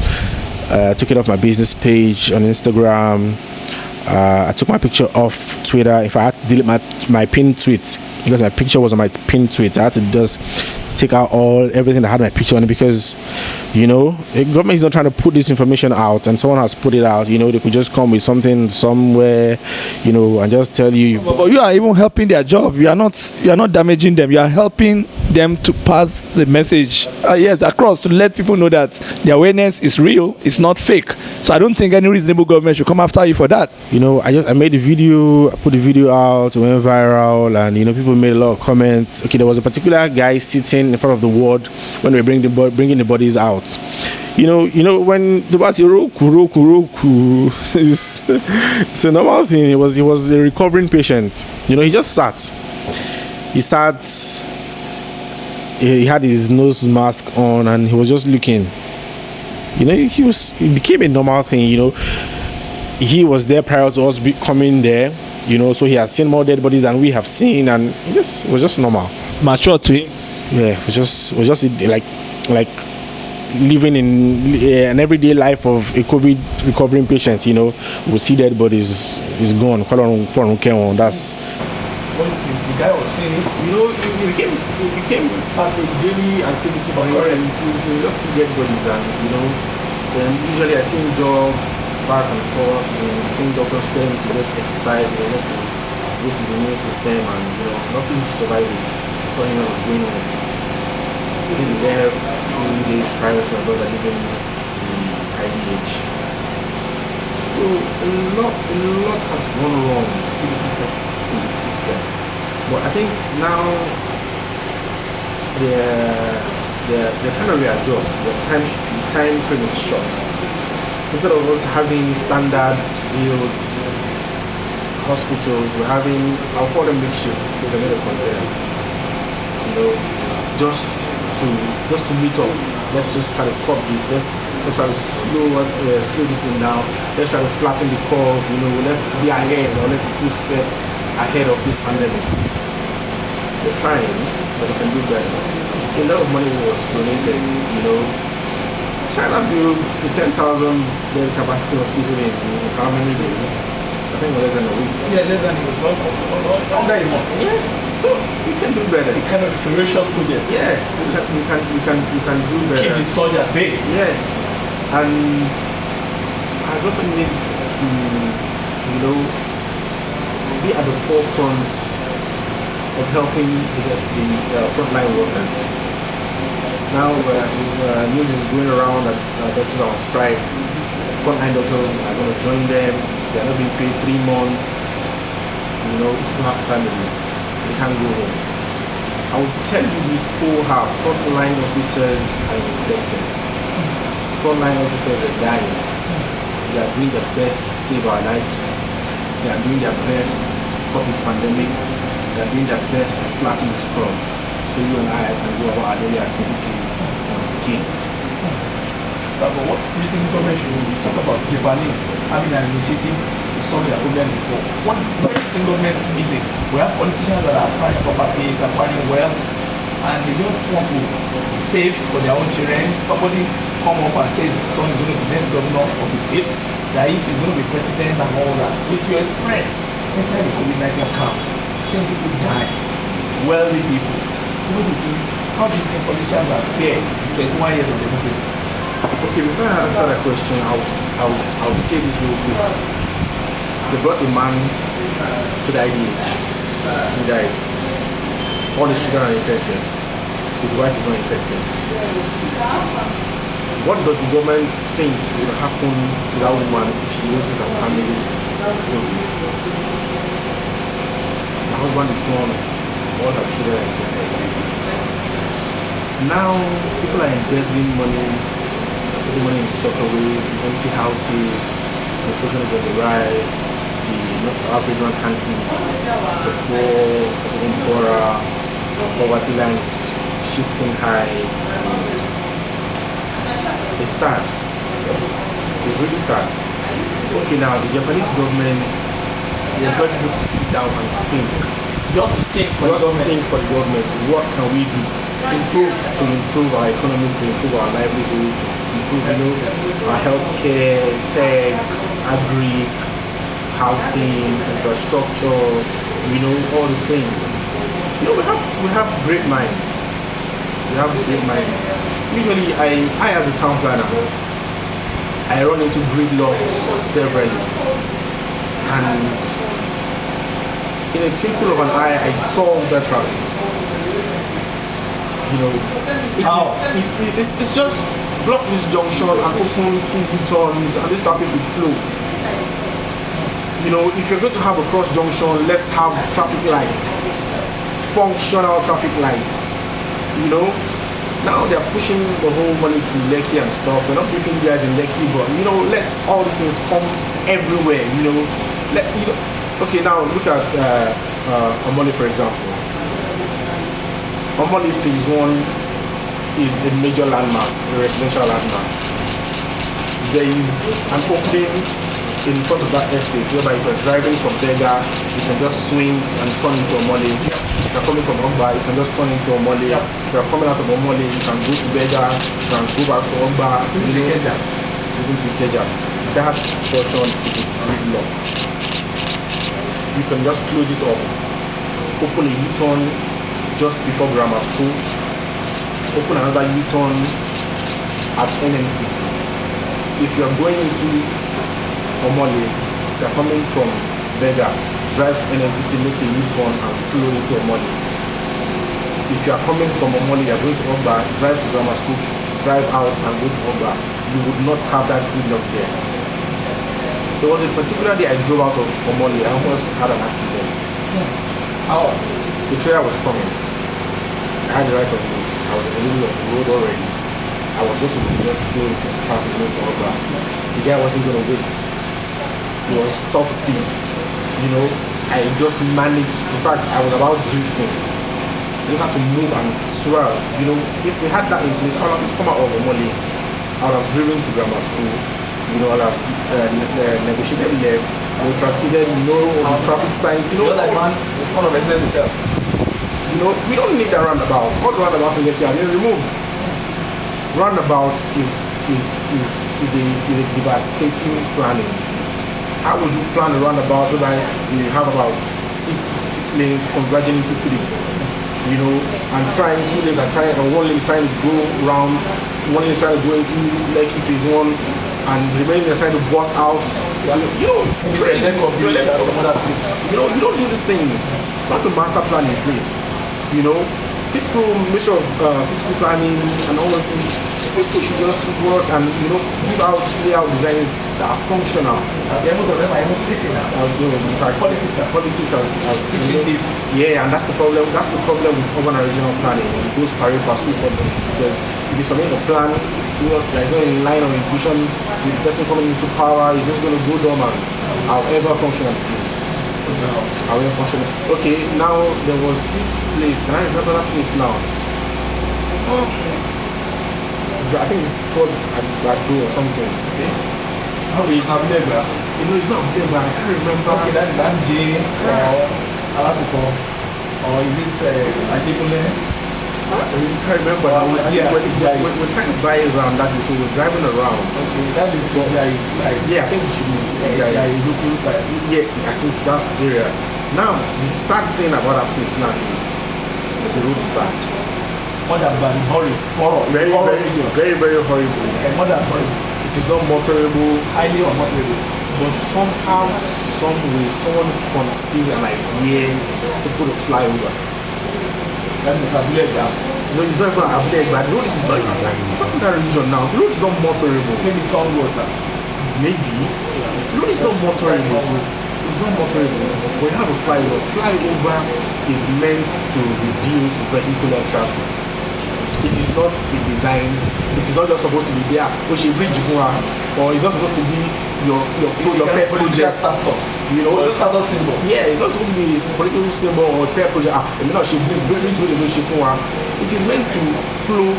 Took it off my business page on Instagram. I took my picture off Twitter. If I had to delete my pinned tweet, because my picture was on my pinned tweet, I had to just take out everything that had my picture on it, because the government is not trying to put this information out, and someone has put it out. They could just come with something somewhere, and just tell you. But you are even helping their job. You are not damaging them. You are helping them to pass the message across, to let people know that the awareness is real, it's not fake. So I don't think any reasonable government should come after you for that. I made the video, I put the video out, it went viral, and people made a lot of comments. Okay, there was a particular guy sitting in front of the ward when we were bringing the bodies out. When the body roku, it's a normal thing. He was a recovering patient. He just sat. He had his nose mask on, and he was just looking. It became a normal thing. He was there prior to us coming there. So he has seen more dead bodies than we have seen, and it was just normal. It's mature to him. Yeah, it was just like living in an everyday life of a COVID recovering patient. We see dead bodies, is gone. That's. When the guy was saying it, it became part of daily activity for him. To just see dead bodies, and then usually I see him jog back and forth. I think doctors tell him to just exercise, just to boost his immune system, and nothing to survive it. I saw him was going on. He left 2 days prior to my brother leaving the IDH. So a lot has gone wrong in the system. But I think now they're trying to readjust. The time frame is short. Instead of us having standard built hospitals, we're having, I'll call them makeshift because they're made of containers. Just to meet up. Let's just try to cut this. Let's try to slow this thing down. Let's try to flatten the curve. Let's be ahead, or let's be 2 steps ahead of this pandemic. They're trying, but they can do better. A lot of money was donated. China built the 10,000 bed capacity hospital in how many days? I think less than a week. Yeah, less than a week. Under a month. Yeah. So we can do better. A kind of ferocious project. Yeah, we can do better. Keep the soldier at bay. Yeah, and our government needs to, be at the forefront of helping the frontline workers. Now, news is going around that doctors are on strike. Frontline doctors are going to join them. They are not being paid 3 months. These people have families. They can't go home. I will tell you, these people have frontline officers are infected. Frontline officers are dying. They are doing their best to save our lives. They are doing their best to stop this pandemic. They are doing their best to flatten this curve, so you and I can do our daily activities unscathed. So, what do you think government should talk about Japanese having an initiative to solve their problem before? What do you think government is it? We have politicians that are acquiring properties, acquiring wealth, and they just want to save for their own children. Somebody come up and say his son is going to be next governor of the state, that he is going to be president and all that. With your experience inside the COVID-19 camp, seeing people die, wealthy people. How do you think politicians are fair 21 years of democracy? Okay, before I answer that question, I'll say this real quick. They brought a man to the IDH. He died. All his children are infected. His wife is not infected. What does the government think will happen to that woman if she loses her family to COVID? Her husband is gone. All her children are infected. Now people are embezzling money, putting money in ways, in empty houses. Inflation is on the rise. The average one can't eat. The poor, the poorer. Poverty line is shifting high. It's sad. It's really sad. Okay, now the Japanese government, they are people to sit down and think. Just think for the government. What can we do? Improve our economy, to improve our livelihood, to improve, our healthcare, tech, agri, housing, infrastructure, all these things. We have great minds. Usually, I as a town planner, I run into gridlocks severally, and in a twinkle of an eye, I solve that traffic. It's just block this junction and open 2 U-turns, and this traffic will flow. If you're going to have a cross junction, let's have traffic lights, functional traffic lights. Now they're pushing the whole money to Lekki and stuff. We're not giving you guys in Lekki, but let all these things come everywhere. Okay, now look at Omole, for example. Omole phase 1 is a major landmass, a residential landmass. There is an opening in front of that estate whereby if you're driving from Bega, you can just swing and turn into Omole. If you're coming from Ogba, you can just turn into Omole. If you're coming out of Omole, you can go to Bega, you can go back to Ogba, even to Ikeja. That portion is a gridlock. You can just close it up, open a U-turn just before grammar school, open another U-turn at NNPC. If you're going into Omole, if you're coming from Bega, drive to NNPC, make a U-turn and flow into Omole. If you are coming from Omole, you're going to Ogba, drive to grammar school, drive out and go to Ogba. You would not have that gridlock there. There was a particular day I drove out of Omole, I almost had an accident. How? The trailer was coming. I had the right of way. I was in the middle of the road already. I was just supposed to just flow into the traffic going to Ogba. The guy wasn't going to wait. It was top speed. I just managed. In fact, I was about drifting. I just had to move and swerve. If we had that in place, I would have just come out of Omole. I would have driven to grammar school. I'll have negotiated left. The traffic signs. Like man in front of a business hotel. We don't need a roundabout. All the roundabouts in the are being removed. Roundabout is a devastating planning. How would you plan a roundabout whereby you have about six lanes converging into 3? And trying 2 lanes and 1 lane trying to go round, 1 lane is trying to go into Lekki phase 1, and the remaining are trying to bust out. It's crazy. You don't do these things. You have to master plan in place. Fiscal planning and all those things. People should just work and lay out designs that are functional. Most of them are even sleeping now. Politics has and that's the problem. That's the problem with urban and regional planning. It goes pari passu politics, because if you submit a plan, there's no line of inclusion. The person coming into power is just going to go dormant, however functional it is. However functional. Okay, now there was this place. Can I address another place now? I think it's towards Agbo or something. Okay. It's not Bega. It's not Bega. I can't remember. Okay, that is MJ or Alatuko. Or is it Adibule? I can't remember. We're trying to buy around that day, so we're driving around. Okay, that is the side. Yeah, I think it should be Local side. Yeah, I think it's that area. Now, the sad thing about that place now is the road is bad. More than bad, it's horrible. Very horrible. More than horrible. It is not motorable. Highly unmotorable. But somehow, some way, someone conceived an idea to put a flyover. That's the Abule Egba. No, it's not even Abule Egba. The road is not even like, what's in that religion now? The road is not motorable. Maybe sun water. Maybe. The road is not motorable. It's not motorable. But you have a flyover. Flyover is meant to reduce vehicular traffic. It is not a design. It is not just supposed to be there. Which a bridge for, or it's not supposed to be your pet project. You know, just status symbol. Yeah, it's not supposed to be a political symbol or pet project. You know, it is meant to flow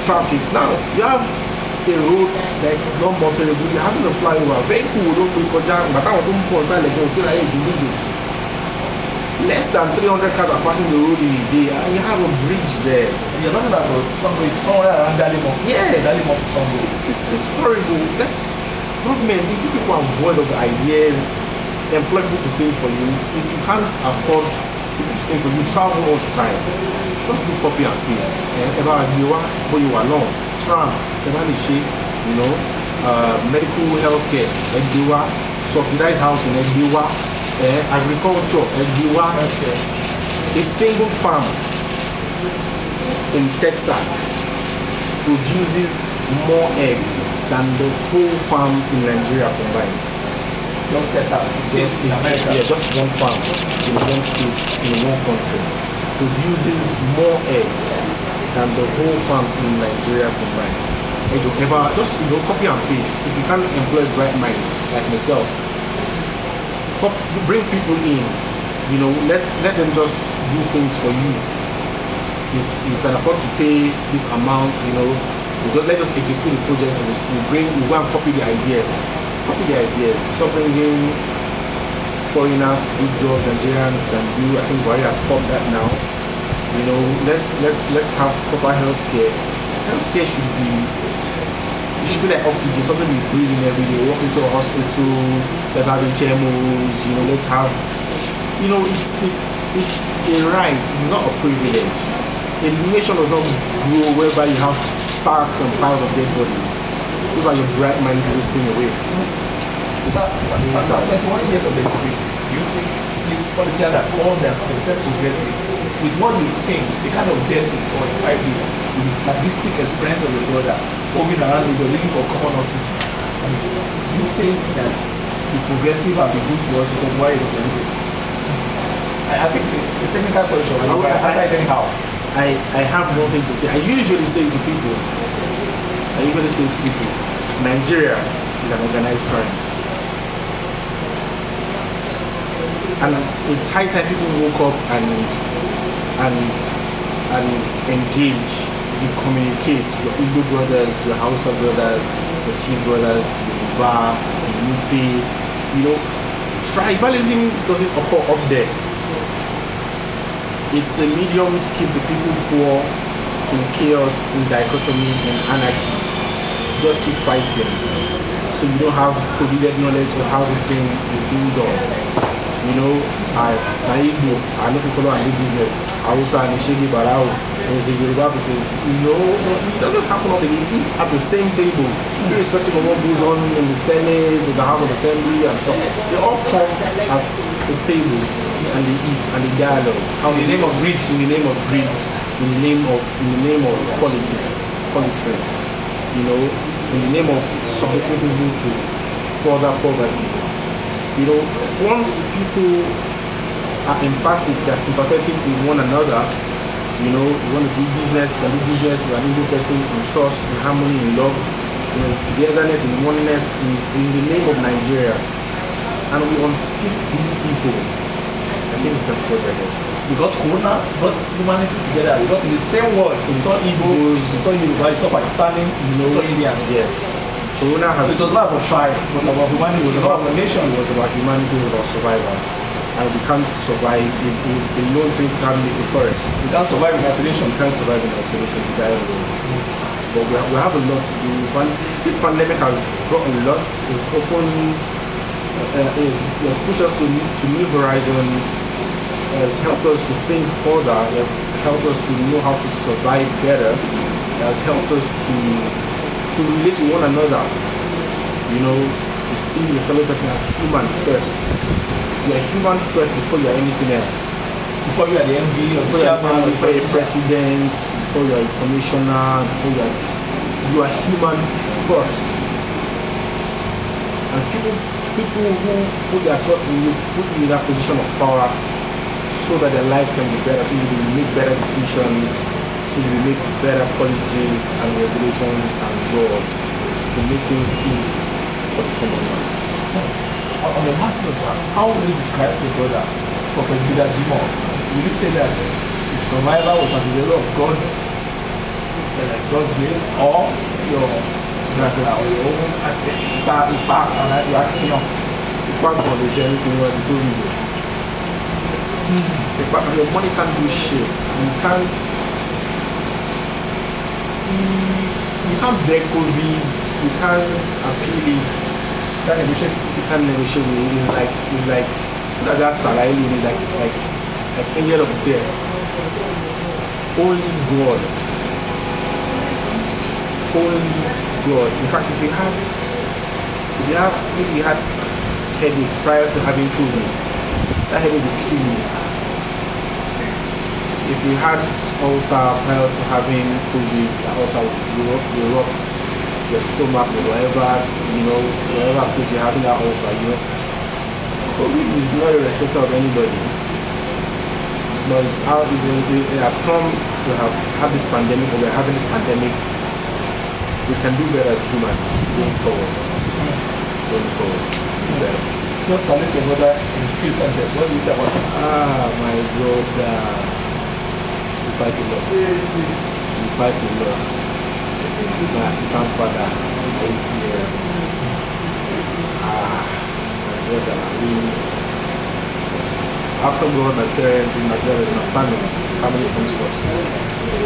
traffic. Now you have a road that's not motorable. You're having a flyover. Vehicle will not be conjunct, but I want to put on until I individual. Less than 300 cars are passing the road in a day, and you have a bridge there. You're talking about somewhere around Dalimo. Yeah, Dalimo to somewhere. It's horrible. Let's government, if people are void of ideas, employ people to think for you. If you can't afford people to think for you, travel all the time. Just do copy and paste. Ever you are, but you are long. Tram, you know, medical healthcare, subsidized housing, agriculture, a single farm in Texas produces more eggs than the whole farms in Nigeria combined. Just Texas, just one farm in one state, in one country, produces more eggs than the whole farms in Nigeria combined. Just copy and paste. If you can't employ bright minds like myself, bring people in, you know, let them just do things for you. You can afford to pay this amount, you know, let's just execute the project. We go and copy the idea. Copy the ideas. Stop bringing foreigners to do jobs Nigerians can do. I think Buhari has stopped that now. You know, let's have proper healthcare. Healthcare should be like oxygen, something we breathe in every day. Walk into a hospital, let's have HMOs, you know, let's have, you know, it's a right, it's not a privilege. A nation does not grow whereby you have stacks and piles of dead bodies. Those are your bright minds wasting away. It's 21 years of democracy. Do you think these politicians that call themselves progressive, with what you've seen, the kind of death we saw in 5 days, with the sadistic experience of your brother, moving around with the looking for common oxygen, you say that the progressive have been good to us because why is it democracy? I think it's a technical question. I have one thing to say. I usually say to people, Nigeria is an organized crime. And it's high time people woke up and engage, you communicate, your Igbo brothers, your Hausa brothers, your Tea brothers, the Yoruba, the Nupe, you know, tribalism doesn't occur up there. It's a medium to keep the people poor, in chaos, in dichotomy, in anarchy. Just keep fighting. So you don't have coded knowledge of how this thing is being done. You know, I know people follow and do business. I also am Shegi Barao. And you say Yoruba, say, no, it doesn't happen all the day. It eats at the same table, irrespective of what goes on in the Senate, in the House of Assembly and stuff. They all come at the table and they eat and they dialogue. In the name of greed, in the name of politics, you know, in the name of subjecting people to further poverty. You know, once people are empathic, they're sympathetic with one another, you know, you want to do business, you can do business with an Igbo person in trust, in harmony, in love, you know, togetherness, in oneness, in the name of Nigeria. And we unseat these people, I think we can forget it. Because Corona brought humanity together. Because in the same world, we saw Igbo, we saw Yoruba, we saw Pakistani, we saw Indian. Yes. Corona has. So it was not about tribe, it was about humanity, it was about nation. It was about humanity, it was about survival. And we can't survive if the lone tree can't make the forest. We can't survive in isolation. We can't survive in isolation, we die alone. But we have a lot to do. This pandemic has brought a lot. It's opened, it's pushed us to new horizons. Has helped us to think further. Has helped us to know how to survive better. Has helped us to relate to one another. You know, You see your fellow person as human first. You are human first before you are anything else. Before you are the MD or the Before you chairman are, or before you're a the president, before you are a commissioner, you are human first. And people who put their trust in you, put you in that position of power so that their lives can be better, so you will make better decisions, so you will make better policies and regulations and laws to make things easy for the common man. On the last note, sir, how will you describe the brother, Prophet Jimoh? Will you say that his survival was as a result of God's grace, or your Dracula, or your own impact and your acting on? Impact on the sharing thing was the COVID. Your money can't do shit. You can't beg COVID. You can't appeal it. You can't negotiate with it. It's like that's Al-Amin is like angel of death. Only God. In fact, if you had headache prior to having COVID, that headache will kill you. If you had ulcer prior to having COVID, that ulcer will erupt your stomach or wherever place you're having that ulcer, COVID is not a respecter of anybody. But it has come to have this pandemic, or we're having this pandemic. We can do better as humans going forward. Better. Just salute your brother in a few sentences. What do you say about him? My brother. We fight a lot. My assistant father, ATM. My brother is after God, my parents, my brothers, my family. Family comes first.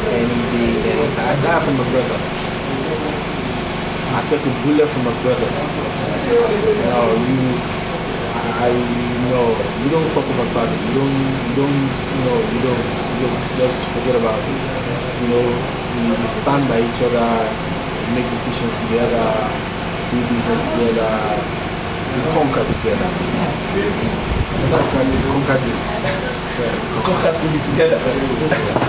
Any day, anytime. I die from my brother. I take a bullet from my brother. You don't fuck with my father. You just forget about it. We stand by each other, make decisions together, do business together, we conquer together. We conquer this. We conquer this together. Let's go together.